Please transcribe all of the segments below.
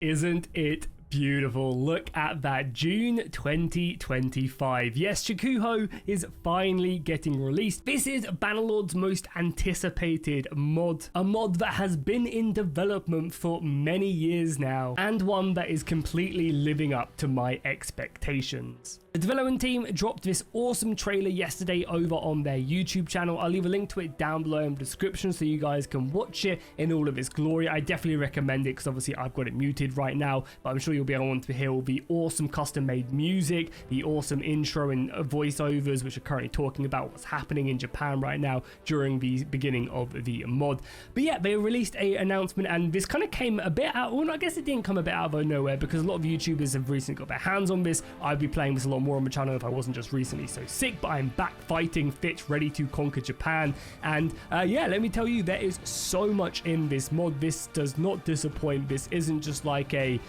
Isn't it beautiful? Look at that, June 2025. Yes, Shikuho is finally getting released. This is Bannerlord's most anticipated mod, a mod that has been in development for many years now, and one that is completely living up to my expectations. The development team dropped this awesome trailer yesterday over on their YouTube channel. I'll leave a link to it down below in the description so you guys can watch it in all of its glory. I definitely recommend it because obviously I've got it muted right now, but I'm sure you'll be able to hear all the awesome custom made music, the awesome intro and voiceovers which are currently talking about what's happening in Japan right now during the beginning of the mod. But yeah, they released an announcement, and this kind of came a bit out, well, I guess it didn't come a bit out of nowhere because a lot of YouTubers have recently got their hands on this. I'd be playing this a lot more on my channel if I wasn't just recently so sick, but I'm back fighting fit, ready to conquer Japan. And yeah, let me tell you, there is so much in this mod. This does not disappoint. This isn't just like I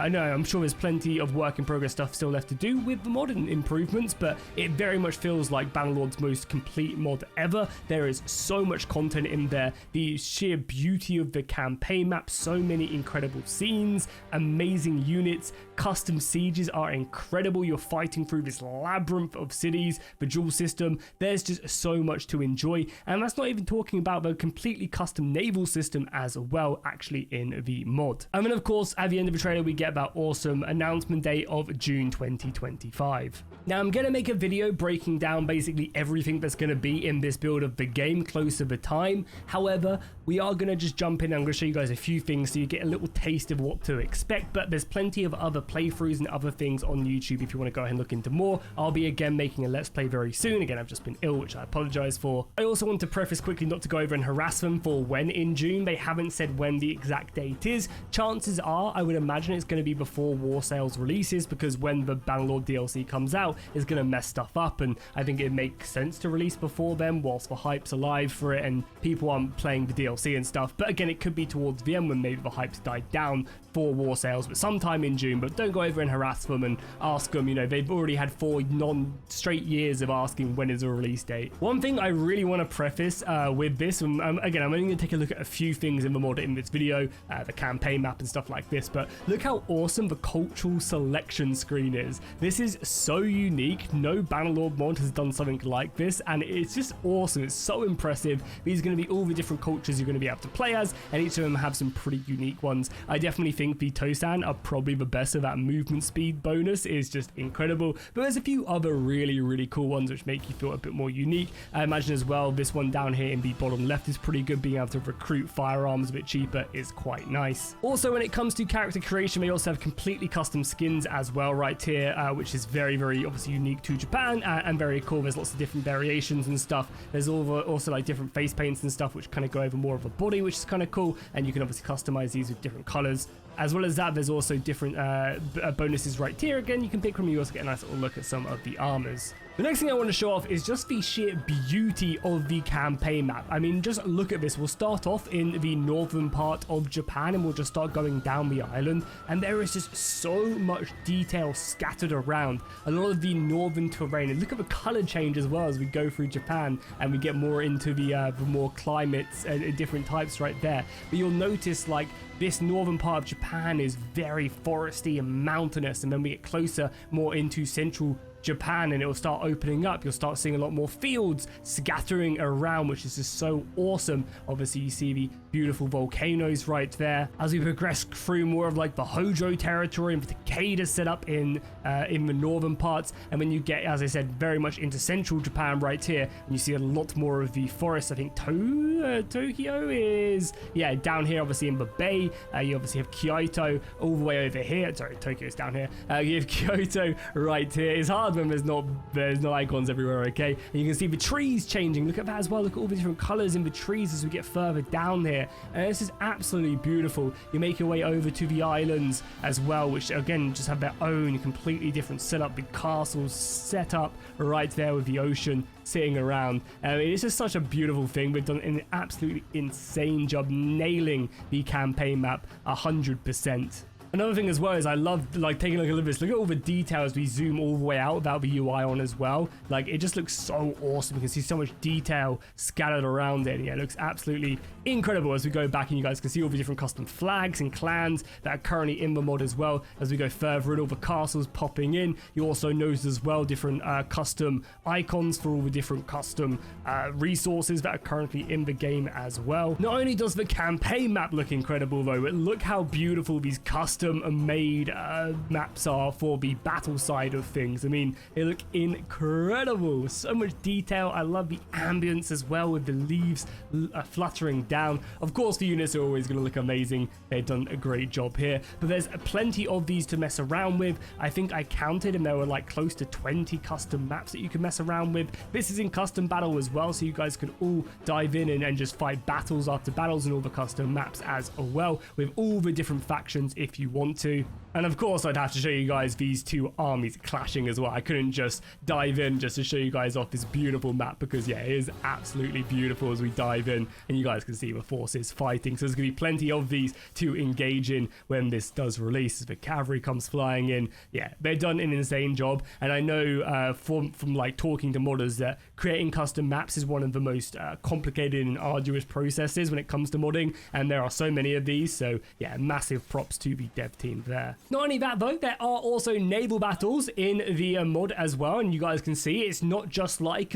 know I'm sure there's plenty of work in progress stuff still left to do with the mod and improvements, but it very much feels like Bannerlord's most complete mod ever. There is so much content in there, the sheer beauty of the campaign map, so many incredible scenes, amazing units, custom sieges are incredible. You're fighting through this labyrinth of cities, the dual system. There's just so much to enjoy, and that's not even talking about the completely custom naval system as well, actually, in the mod. And then of course at the end of the trailer we get that awesome announcement date of June 2025. Now I'm gonna make a video breaking down basically everything that's gonna be in this build of the game close to the time. However, we are gonna just jump in and I'm gonna show you guys a few things so you get a little taste of what to expect, but there's plenty of other playthroughs and other things on YouTube if you want to go ahead and look into more. I'll be again making a let's play very soon. Again, I've just been ill, which I apologize for. I also want to preface quickly not to go over and harass them for when in June. They haven't said when the exact date is. Chances are I would imagine it's going to be before War Sales releases, because when the Bannerlord DLC comes out it's going to mess stuff up, and I think it makes sense to release before then whilst the hype's alive for it and people aren't playing the DLC and stuff. But again, it could be towards the end when maybe the hype's died down for War Sales, but sometime in June. But don't go over and harass them and ask them, you know, they've already had 4 non-straight years of asking when is a release date. One thing I really want to preface with this, again, I'm only going to take a look at a few things in the mod in this video, the campaign map and stuff like this, but look how awesome the cultural selection screen is. This is so unique. No Bannerlord mod has done something like this, and it's just awesome. It's so impressive. These are going to be all the different cultures you're going to be able to play as, and each of them have some pretty unique ones. I definitely think the Tosan are probably the best, of that movement speed bonus is just incredible, but there's a few other really cool ones which make you feel a bit more unique. I imagine as well this one down here in the bottom left is pretty good. Being able to recruit firearms a bit cheaper is quite nice. Also, when it comes to character creation, they also have completely custom skins as well right here, which is very obviously unique to Japan, and very cool. There's lots of different variations and stuff. There's also like different face paints and stuff which kind of go over more of a body, which is kind of cool, and you can obviously customize these with different colors. As well as that, there's also different bonuses right here. Again, you can pick from. You also get a nice little look at some of the armors. The next thing I want to show off is just the sheer beauty of the campaign map. I mean, just look at this. We'll start off in the northern part of Japan and we'll just start going down the island, and there is just so much detail scattered around a lot of the northern terrain. And look at the color change as well as we go through Japan and we get more into the more climates and different types right there. But you'll notice like this northern part of Japan is very foresty and mountainous, and then we get closer more into central Japan and it will start opening up. You'll start seeing a lot more fields scattering around, which is just so awesome. Obviously you see the beautiful volcanoes right there. As we progress through more of like the Hojo territory, and the Takeda set up in the northern parts, and when you get, as I said, very much into central Japan right here, and you see a lot more of the forest. I think Tokyo is, yeah, down here obviously in the bay. You obviously have Kyoto all the way over here. Sorry, Tokyo's down here. You have Kyoto right here. It's hard when there's not icons everywhere, okay? And you can see the trees changing. Look at that as well. Look at all the different colors in the trees as we get further down here, and this is absolutely beautiful. You make your way over to the islands as well, which again just have their own completely different setup. Big castles set up right there with the ocean sitting around. It's just such a beautiful thing. We've done an absolutely insane job nailing the campaign map 100%. Another thing as well is I love like taking a look at this. Look at all the details we zoom all the way out without the UI on as well. Like it just looks so awesome. You can see so much detail scattered around it. Yeah, it looks absolutely incredible as we go back, and you guys can see all the different custom flags and clans that are currently in the mod as well. As we go further in, all the castles popping in. You also notice as well different custom icons for all the different custom resources that are currently in the game as well. Not only does the campaign map look incredible though, but look how beautiful these custom made maps are for the battle side of things. I mean, they look incredible. So much detail. I love the ambience as well with the leaves fluttering down. Of course, the units are always going to look amazing. They've done a great job here, but there's plenty of these to mess around with. I think I counted and there were like close to 20 custom maps that you can mess around with. This is in custom battle as well, so you guys can all dive in and just fight battles after battles and all the custom maps as well, with all the different factions if you want to. And of course, I'd have to show you guys these two armies clashing as well. I couldn't just dive in just to show you guys off this beautiful map, because yeah, it is absolutely beautiful as we dive in and you guys can see the forces fighting. So there's gonna be plenty of these to engage in when this does release, as the cavalry comes flying in. Yeah, they've done an insane job, and I know from like talking to modders that creating custom maps is one of the most complicated and arduous processes when it comes to modding, and there are so many of these. So yeah, massive props to the dev team there. Not only that though, there are also naval battles in the mod as well, and you guys can see it's not just like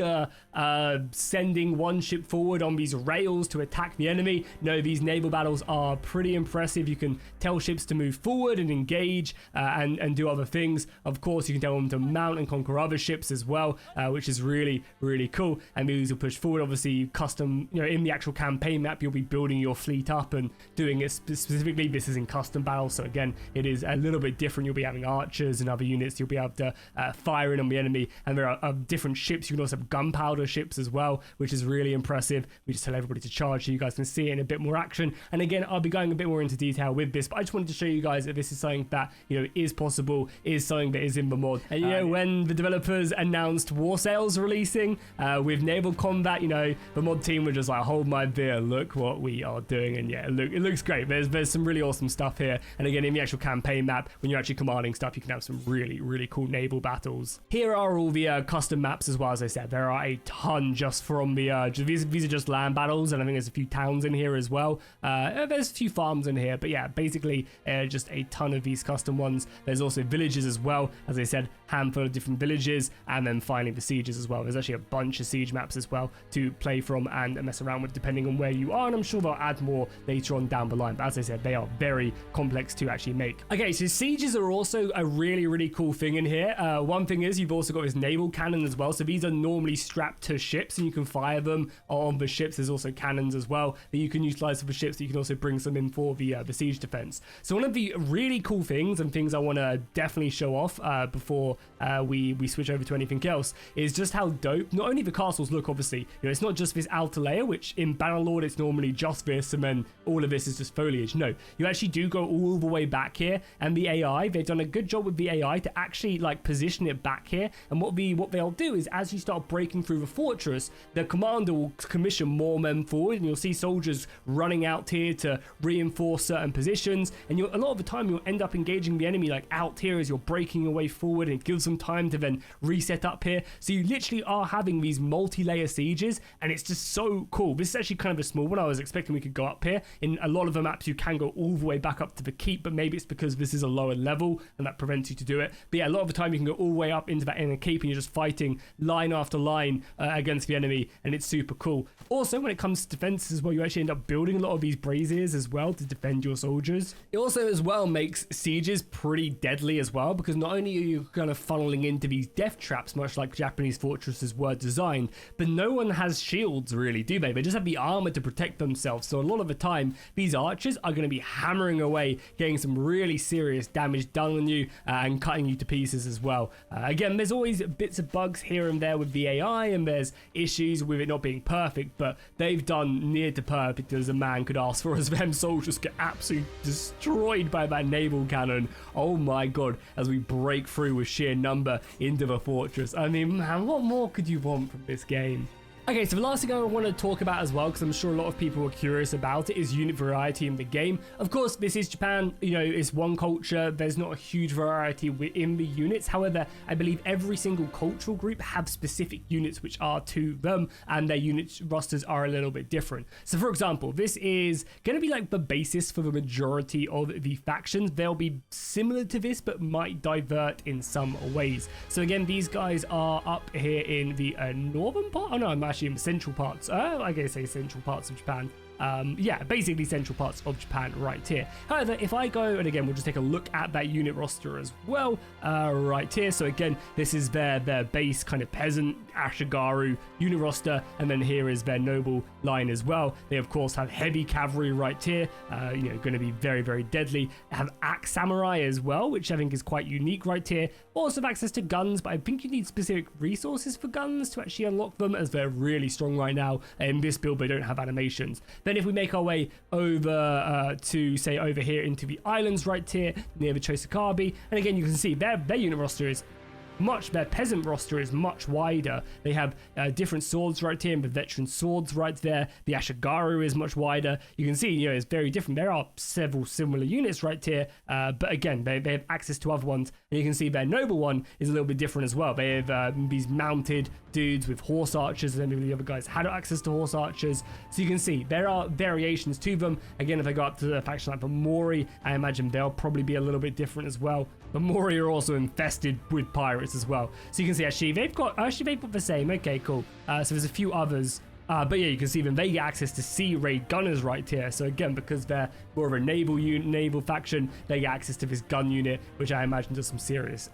sending one ship forward on these rails to attack the enemy. No, these naval battles are pretty impressive. You can tell ships to move forward and engage and do other things. Of course, you can tell them to mount and conquer other ships as well, which is really cool. And these will push forward. Obviously, custom, you know, in the actual campaign map, you'll be building your fleet up and doing it specifically. This is in custom battle, so again, it is a little bit different. You'll be having archers and other units. You'll be able to fire in on the enemy, and there are different ships. You can also have gunpowder ships as well, which is really impressive. We just tell everybody to charge so you guys can see it in a bit more action. And again, I'll be going a bit more into detail with this, but I just wanted to show you guys that this is something that, you know, is possible, is something that is in the mod. And you know, when the developers announced War Sails releasing with naval combat, you know, the mod team were just like, hold my beer, look what we are doing. And yeah, look, it looks great. There's some really awesome stuff here. And again, in the actual campaign map, when you're actually commanding stuff, you can have some really cool naval battles. Here are all the custom maps as well. As I said, there are a ton just from the these are just land battles, and I think there's a few towns in here as well. There's a few farms in here, but yeah, basically just a ton of these custom ones. There's also villages as well, as I said, handful of different villages, and then finally the sieges as well. There's actually a bunch of siege maps as well to play from and mess around with depending on where you are, and I'm sure they'll add more later on down the line, but as I said, they are very complex to actually make. Okay, so sieges are also a really cool thing in here. One thing is you've also got this naval cannon as well, so these are normally strapped to ships and you can fire them on the ships. There's also cannons as well that you can utilize for the ships, that you can also bring some in for the siege defense. So one of the really cool things and things I want to definitely show off before we switch over to anything else is just how dope not only the castles look. Obviously, you know, it's not just this outer layer, which in Bannerlord it's normally just this and then all of this is just foliage. No, you actually do go all the way back here, and the AI, they've done a good job with the AI to actually like position it back here. And what they'll do is, as you start breaking through the fortress, the commander will commission more men forward, and you'll see soldiers running out here to reinforce certain positions, and a lot of the time you'll end up engaging the enemy like out here as you're breaking your way forward, and it gives them time to then reset up here. So you literally are having these multi-layer sieges, and it's just so cool. This is actually kind of a small one. I was expecting we could go up here. In a lot of the maps you can go all the way back up to the keep, but maybe it's because this is a lower level and that prevents you to do it. But yeah, a lot of the time you can go all the way up into that inner keep and you're just fighting line after line against the enemy, and it's super cool. Also, when it comes to defense as well, you actually end up building a lot of these braziers as well to defend your soldiers. It also as well makes sieges pretty deadly as well, because not only are you kind of funneling into these death traps, much like Japanese fortresses were designed, but no one has shields really, do they? They just have the armor to protect themselves. So a lot of the time, these archers are going to be hammering away, getting some really serious damage done on you and cutting you to pieces as well. Again, there's always bits of bugs here and there with the AI, and there's issues with it not being perfect, but they've done near to perfect as a man could ask for, as them soldiers get absolutely destroyed by that naval cannon. Oh my god, as we break through with sheer number into the fortress. I mean, man, what more could you want from this game? Okay, so the last thing I want to talk about as well, because I'm sure a lot of people are curious about it, is unit variety in the game. Of course, this is Japan, you know, it's one culture. There's not a huge variety within the units. However, I believe every single cultural group have specific units which are to them, and their unit rosters are a little bit different. So for example, this is going to be like the basis for the majority of the factions. They'll be similar to this, but might divert in some ways. So again, these guys are up here in the northern part. Oh no, I'm actually in the central parts. I guess say central parts of Japan. Yeah, basically central parts of Japan right here. However, if I go, and again, we'll just take a look at that unit roster as well, right here. So again, this is their base kind of peasant Ashigaru unit roster, and then here is their noble line as well. They of course have heavy cavalry right here, you know, going to be very, very deadly. They have axe samurai as well, which I think is quite unique right here. Also have access to guns, but I think you need specific resources for guns to actually unlock them, as they're really strong right now. In this build, they don't have animations. Then if we make our way over to, say, over here into the islands right here, near the Chosakabe, and again, you can see their unit roster is their peasant roster is much wider. They have different swords right here, and the veteran swords right there. The Ashigaru is much wider. You can see, you know, it's very different. There are several similar units right here, but again, they have access to other ones, and you can see their noble one is a little bit different as well. They have these mounted dudes with horse archers, and then the other guys had access to horse archers. So you can see there are variations to them. Again, if I go up to the faction like the Mori, I imagine they'll probably be a little bit different as well. The Mori are also infested with pirates as well. So you can see actually they've got the same. Okay, cool. So there's a few others. But yeah, you can see them. They get access to sea raid gunners right here. So again, because they're more of a naval faction, they get access to this gun unit, which I imagine does some serious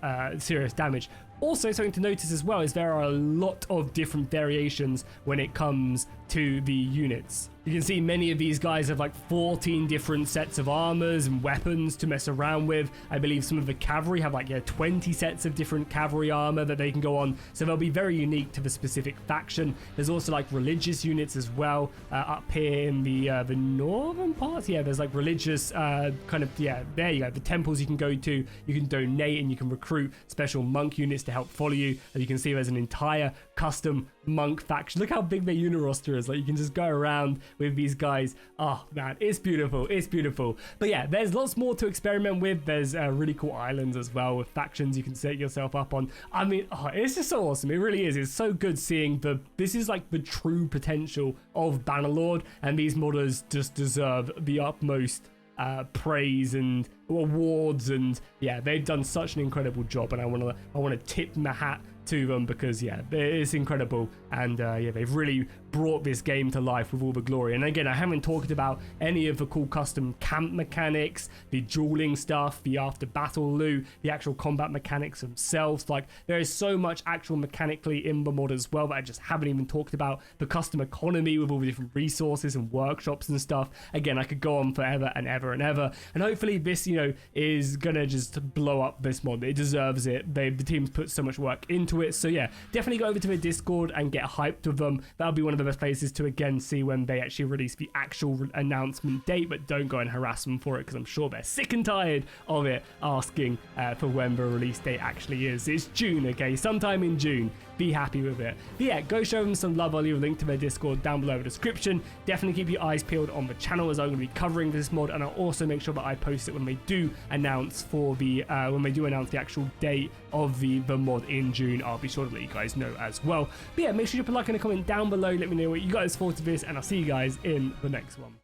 damage. Also, something to notice as well is there are a lot of different variations when it comes to the units. You can see many of these guys have like 14 different sets of armors and weapons to mess around with. I believe some of the cavalry have like 20 sets of different cavalry armor that they can go on. So they'll be very unique to the specific faction. There's also like religious units as well up here in the northern part. Yeah, there's like religious kind of, yeah, there you go. The temples you can go to, you can donate, and you can recruit special monk units to help follow you. As you can see, there's an entire custom monk faction. Look how big their unit roster is. Like, you can just go around with these guys. Oh man, it's beautiful. It's beautiful. But yeah, there's lots more to experiment with. There's really cool islands as well with factions you can set yourself up on. I mean, it's just so awesome. It really is. It's so good seeing this is like the true potential of Bannerlord, and these modders just deserve the utmost praise and awards, and yeah, they've done such an incredible job, and I want to tip my hat to them, because yeah, it's incredible, and yeah, they've really brought this game to life with all the glory. And again, I haven't talked about any of the cool custom camp mechanics, the dueling stuff, the after battle loot, the actual combat mechanics themselves. Like, there is so much actual mechanically in the mod as well that I just haven't even talked about. The custom economy with all the different resources and workshops and stuff. Again, I could go on forever and ever and ever, and hopefully this, you know, is gonna just blow up this mod. It deserves it. The team's put so much work into it. So yeah, definitely go over to the Discord and get hyped with them. That'll be one of the best places to again see when they actually release the actual announcement date, but don't go and harass them for it, because I'm sure they're sick and tired of it asking for when the release date actually is. It's June, okay, sometime in June. Be happy with it. But yeah, go show them some love. I'll leave a link to their Discord down below in the description. Definitely keep your eyes peeled on the channel, as I'm going to be covering this mod, and I'll also make sure that I post it when they do announce the actual date of the mod in June. I'll be sure to let you guys know as well. But yeah, make sure you put a like and a comment down below. Let me know what you guys thought of this, and I'll see you guys in the next one.